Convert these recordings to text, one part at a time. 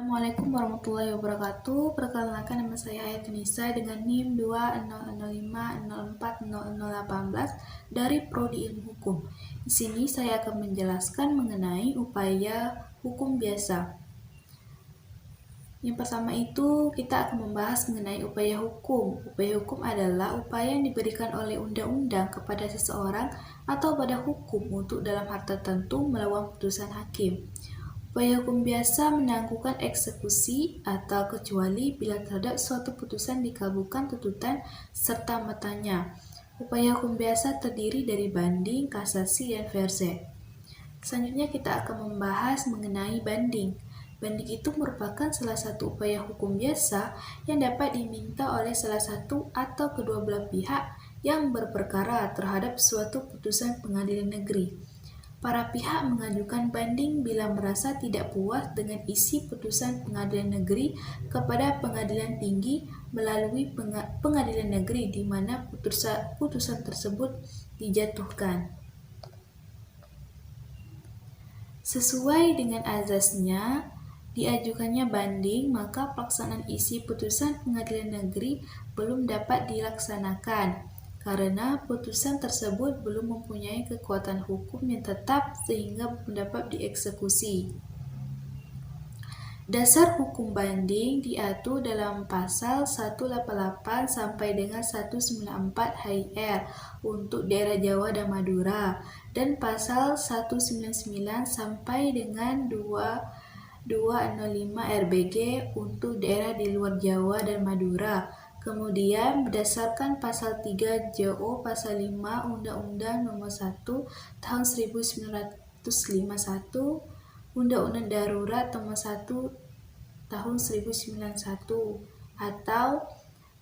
Assalamualaikum warahmatullahi wabarakatuh. Perkenalkan, nama saya Hayatunisa dengan NIM 20050404018 dari Prodi Ilmu Hukum. Di sini saya akan menjelaskan mengenai upaya hukum biasa. Yang pertama itu kita akan membahas mengenai upaya hukum. Upaya hukum adalah upaya yang diberikan oleh undang-undang kepada seseorang atau pada hukum untuk dalam hal tertentu melawan putusan hakim. Upaya hukum biasa menangguhkan eksekusi atau kecuali bila terhadap suatu putusan dikabulkan tuntutan serta matanya. Upaya hukum biasa terdiri dari banding, kasasi, dan verse. Selanjutnya kita akan membahas mengenai banding. Banding itu merupakan salah satu upaya hukum biasa yang dapat diminta oleh salah satu atau kedua belah pihak yang berperkara terhadap suatu putusan pengadilan negeri. Para pihak mengajukan banding bila merasa tidak puas dengan isi putusan pengadilan negeri kepada pengadilan tinggi melalui pengadilan negeri di mana putusan tersebut dijatuhkan. Sesuai dengan azasnya, diajukannya banding, maka pelaksanaan isi putusan pengadilan negeri belum dapat dilaksanakan karena putusan tersebut belum mempunyai kekuatan hukum yang tetap sehingga dapat dieksekusi. Dasar hukum banding diatur dalam pasal 188 sampai dengan 194 HIR untuk daerah Jawa dan Madura dan pasal 199 sampai dengan 205 RBG untuk daerah di luar Jawa dan Madura. Kemudian berdasarkan pasal 3 JO pasal 5 Undang-Undang Nomor 1 Tahun 1951, Undang-Undang Darurat Nomor 1 Tahun 1991 atau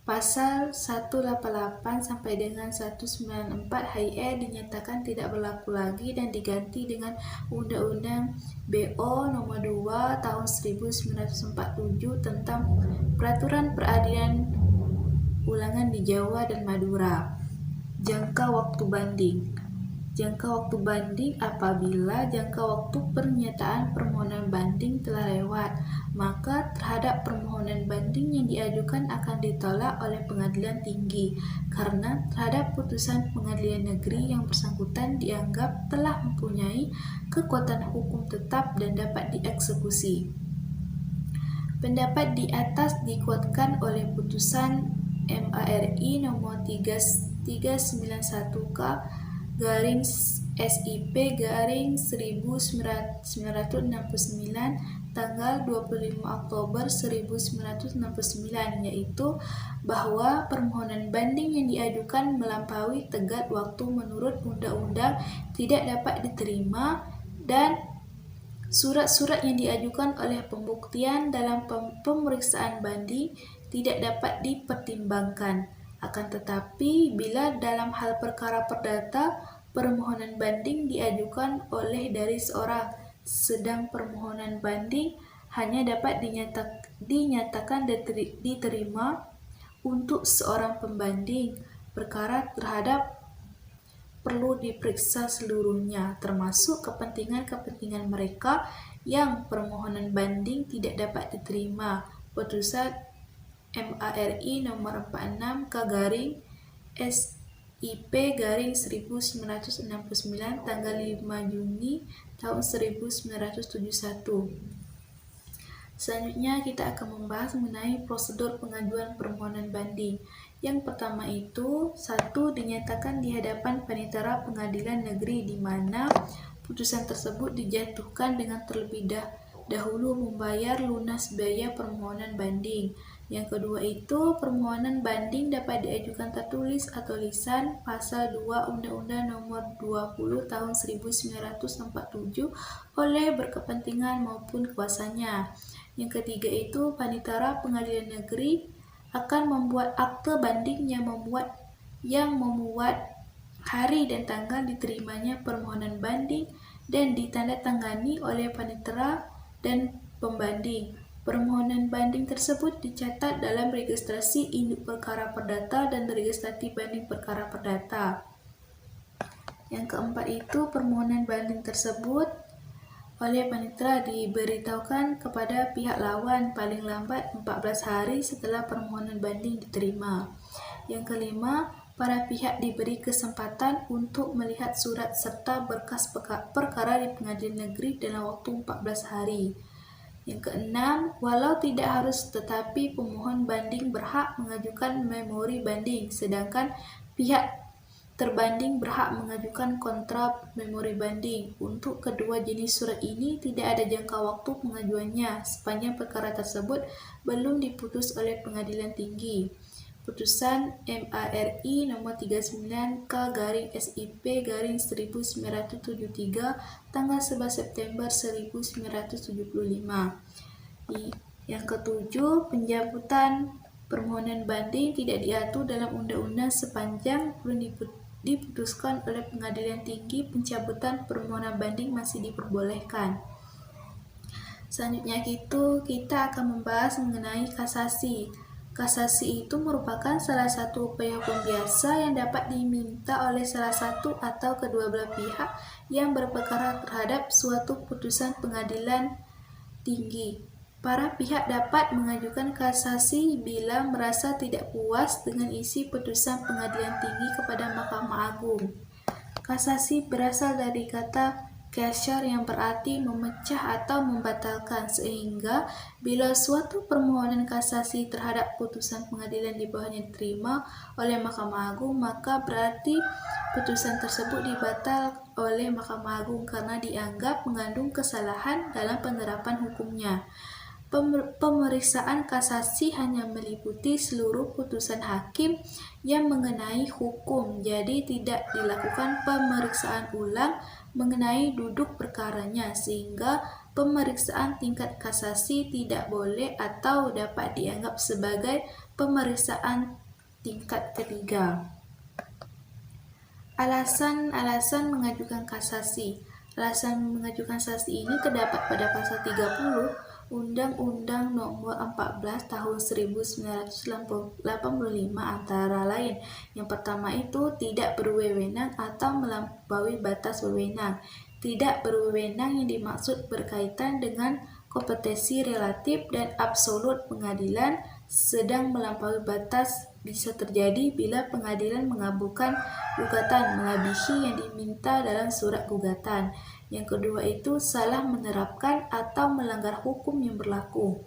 pasal 188 sampai dengan 194 HIR dinyatakan tidak berlaku lagi dan diganti dengan Undang-Undang BO Nomor 2 Tahun 1947 tentang Peraturan Peradilan Ulangan di Jawa dan Madura. Jangka waktu banding. Jangka waktu banding apabila jangka waktu pernyataan permohonan banding telah lewat, maka terhadap permohonan banding yang diajukan akan ditolak oleh pengadilan tinggi karena terhadap putusan pengadilan negeri yang bersangkutan dianggap telah mempunyai kekuatan hukum tetap dan dapat dieksekusi. Pendapat di atas dikuatkan oleh putusan MARI nomor 391K garing SIP garing 1969 tanggal 25 Oktober 1969, yaitu bahwa permohonan banding yang diajukan melampaui tenggat waktu menurut undang-undang tidak dapat diterima dan surat-surat yang diajukan oleh pembuktian dalam pemeriksaan banding tidak dapat dipertimbangkan. Akan tetapi, bila dalam hal perkara perdata, permohonan banding diajukan oleh dari seorang, sedang permohonan banding hanya dapat dinyatakan diterima untuk seorang pembanding, perkara terhadap perlu diperiksa seluruhnya, termasuk kepentingan-kepentingan mereka yang permohonan banding tidak dapat diterima. Putusan MARI nomor 46 garing SIP garing 1969 tanggal 5 Juni tahun 1971. Selanjutnya kita akan membahas mengenai prosedur pengajuan permohonan banding. Yang pertama itu, 1. Dinyatakan di hadapan panitera pengadilan negeri di mana putusan tersebut dijatuhkan dengan terlebih dahulu membayar lunas biaya permohonan banding. Yang kedua itu, permohonan banding dapat diajukan tertulis atau lisan pasal 2 Undang-Undang Nomor 20 Tahun 1947 oleh berkepentingan maupun kuasanya. Yang ketiga itu, panitera pengadilan negeri akan membuat akte banding yang memuat hari dan tanggal diterimanya permohonan banding dan ditandatangani oleh panitera dan pembanding. Permohonan banding tersebut dicatat dalam registrasi induk perkara perdata dan registrasi banding perkara perdata. Yang keempat itu, permohonan banding tersebut oleh panitera diberitahukan kepada pihak lawan paling lambat 14 hari setelah permohonan banding diterima. Yang kelima, para pihak diberi kesempatan untuk melihat surat serta berkas perkara di pengadilan negeri dalam waktu 14 hari. Yang keenam, walau tidak harus tetapi pemohon banding berhak mengajukan memori banding, sedangkan pihak terbanding berhak mengajukan kontra memori banding. Untuk kedua jenis surat ini tidak ada jangka waktu pengajuannya sepanjang perkara tersebut belum diputus oleh pengadilan tinggi. Putusan MARI nomor 39K/SIP/1973 tanggal 11 September 1975. Yang ketujuh, pencabutan permohonan banding tidak diatur dalam undang-undang sepanjang belum diputuskan oleh pengadilan tinggi. Pencabutan permohonan banding masih diperbolehkan. Selanjutnya kita akan membahas mengenai kasasi. Kasasi itu merupakan salah satu upaya hukum biasa yang dapat diminta oleh salah satu atau kedua belah pihak yang berperkara terhadap suatu putusan pengadilan tinggi. Para pihak dapat mengajukan kasasi bila merasa tidak puas dengan isi putusan pengadilan tinggi kepada Mahkamah Agung. Kasasi berasal dari kata kasyar yang berarti memecah atau membatalkan, sehingga bila suatu permohonan kasasi terhadap putusan pengadilan di bawahnya diterima oleh Mahkamah Agung, maka berarti putusan tersebut dibatal oleh Mahkamah Agung karena dianggap mengandung kesalahan dalam penerapan hukumnya. Pemeriksaan kasasi hanya meliputi seluruh putusan hakim yang mengenai hukum, jadi tidak dilakukan pemeriksaan ulang mengenai duduk perkaranya, sehingga pemeriksaan tingkat kasasi tidak boleh atau dapat dianggap sebagai pemeriksaan tingkat ketiga. Alasan mengajukan kasasi. Alasan mengajukan kasasi ini terdapat pada pasal 30 Undang-Undang Nomor 14 Tahun 1985 antara lain. Yang pertama itu tidak berwenang atau melampaui batas wewenang. Tidak berwenang yang dimaksud berkaitan dengan kompetensi relatif dan absolut pengadilan, sedang melampaui batas bisa terjadi bila pengadilan mengabulkan gugatan melebihi yang diminta dalam surat gugatan. Yang kedua itu salah menerapkan atau melanggar hukum yang berlaku.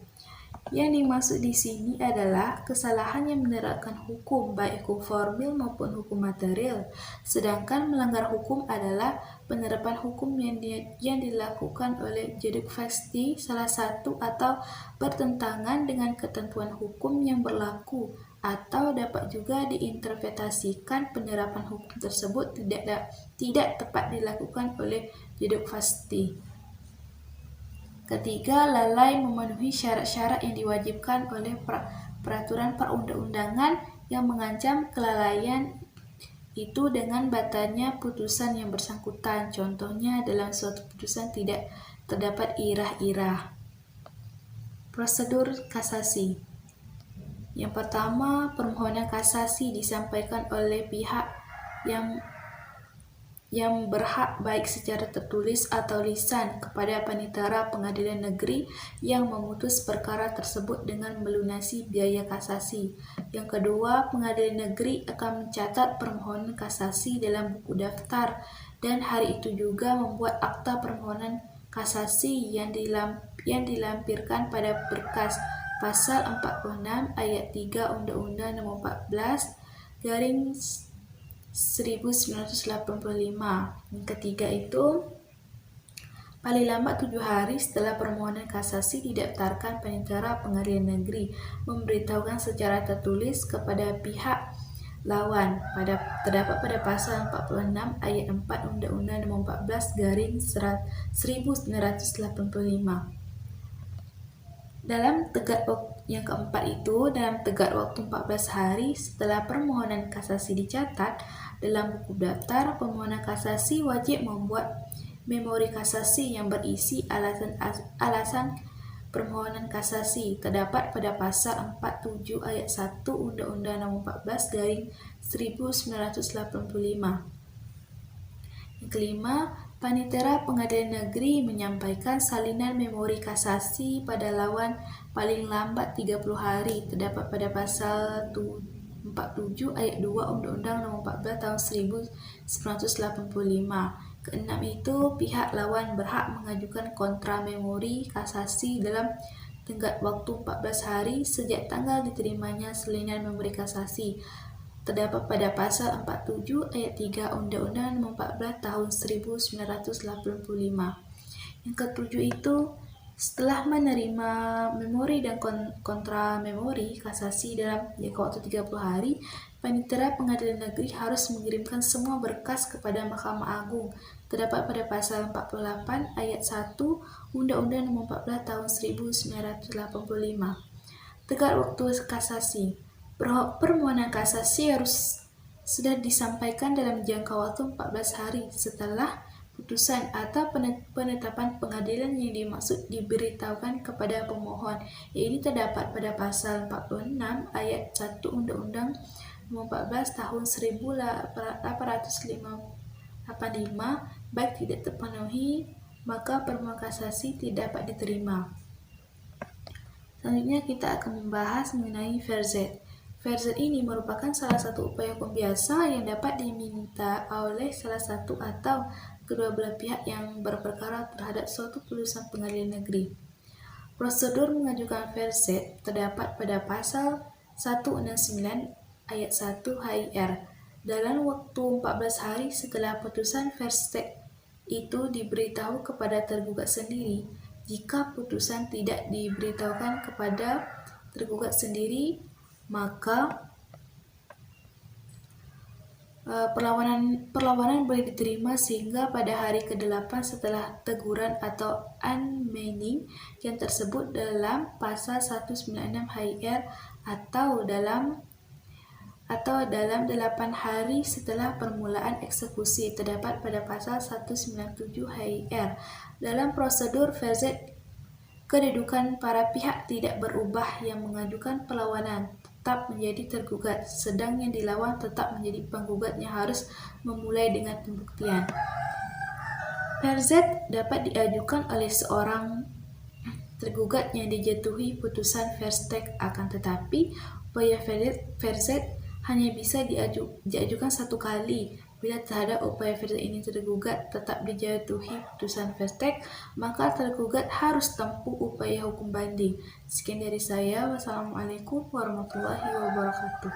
Yang dimaksud di sini adalah kesalahan yang menerapkan hukum, baik hukum formil maupun hukum material. Sedangkan melanggar hukum adalah penerapan hukum yang dilakukan oleh judek fasti salah satu atau bertentangan dengan ketentuan hukum yang berlaku, atau dapat juga diinterpretasikan penerapan hukum tersebut tidak tepat dilakukan oleh judek fasti. Ketiga, lalai memenuhi syarat-syarat yang diwajibkan oleh peraturan perundang-undangan yang mengancam kelalaian itu dengan batalnya putusan yang bersangkutan. Contohnya, dalam suatu putusan tidak terdapat irah-irah. Prosedur kasasi. Yang pertama, permohonan kasasi disampaikan oleh pihak yang berhak baik secara tertulis atau lisan kepada panitera pengadilan negeri yang memutus perkara tersebut dengan melunasi biaya kasasi. Yang kedua, pengadilan negeri akan mencatat permohonan kasasi dalam buku daftar dan hari itu juga membuat akta permohonan kasasi yang dilampirkan pada berkas pasal 46 ayat 3 Undang-Undang Nomor 14/1985. Yang ketiga itu paling lambat 7 hari setelah permohonan kasasi didaftarkan, panitera pengadilan negeri memberitahukan secara tertulis kepada pihak lawan terdapat pada pasal 46 ayat 4 Undang-Undang Nomor 14/1985. Dalam tegak waktu yang keempat itu, dalam tegak waktu 14 hari setelah permohonan kasasi dicatat dalam buku daftar, permohonan kasasi wajib membuat memori kasasi yang berisi alasan permohonan kasasi terdapat pada pasal 47 ayat 1 Undang-Undang Nomor 14/1985. Yang kelima, Panitera Pengadilan Negeri menyampaikan salinan memori kasasi pada lawan paling lambat 30 hari, terdapat pada pasal 47 ayat 2 Undang-Undang Nomor 14 Tahun 1985. Keenam itu, pihak lawan berhak mengajukan kontra memori kasasi dalam tenggat waktu 14 hari sejak tanggal diterimanya salinan memori kasasi, terdapat pada pasal 47 ayat 3 Undang-Undang Nomor 14 Tahun 1985. Yang ketujuh itu, setelah menerima memori dan kontra memori kasasi dalam jangka waktu 30 hari, Panitera Pengadilan Negeri harus mengirimkan semua berkas kepada Mahkamah Agung, terdapat pada pasal 48 ayat 1 Undang-Undang Nomor 14 Tahun 1985. Tenggat waktu kasasi. Permohonan kasasi harus sudah disampaikan dalam jangka waktu 14 hari setelah putusan atau penetapan pengadilan yang dimaksud diberitahukan kepada pemohon. Ini terdapat pada pasal 46 ayat 1 Undang-Undang Nomor 14 Tahun 1885. Baik tidak terpenuhi, maka permohonan kasasi tidak dapat diterima. Selanjutnya kita akan membahas mengenai verzet. Verzet ini merupakan salah satu upaya hukum biasa yang dapat diminta oleh salah satu atau kedua belah pihak yang berperkara terhadap suatu putusan pengadilan negeri. Prosedur mengajukan verzet terdapat pada pasal 169 ayat 1 HIR. Dalam waktu 14 hari setelah putusan verzet itu diberitahu kepada tergugat sendiri. Jika putusan tidak diberitahukan kepada tergugat sendiri, maka perlawanan boleh diterima sehingga pada hari ke-8 setelah teguran atau unmanning yang tersebut dalam pasal 196 HIR atau dalam 8 hari setelah permulaan eksekusi, terdapat pada pasal 197 HIR. Dalam prosedur verzet, kedudukan para pihak tidak berubah. Yang mengajukan perlawanan tetap menjadi tergugat, sedang yang dilawan tetap menjadi penggugat yang harus memulai dengan pembuktian. Verzet dapat diajukan oleh seorang tergugat yang dijatuhi putusan verzet, akan tetapi upaya verzet hanya bisa diajukan satu kali. Bila terhadap upaya verzet ini tergugat tetap dijatuhi putusan verzet, maka tergugat harus tempuh upaya hukum banding. Sekian dari saya. Wassalamualaikum warahmatullahi wabarakatuh.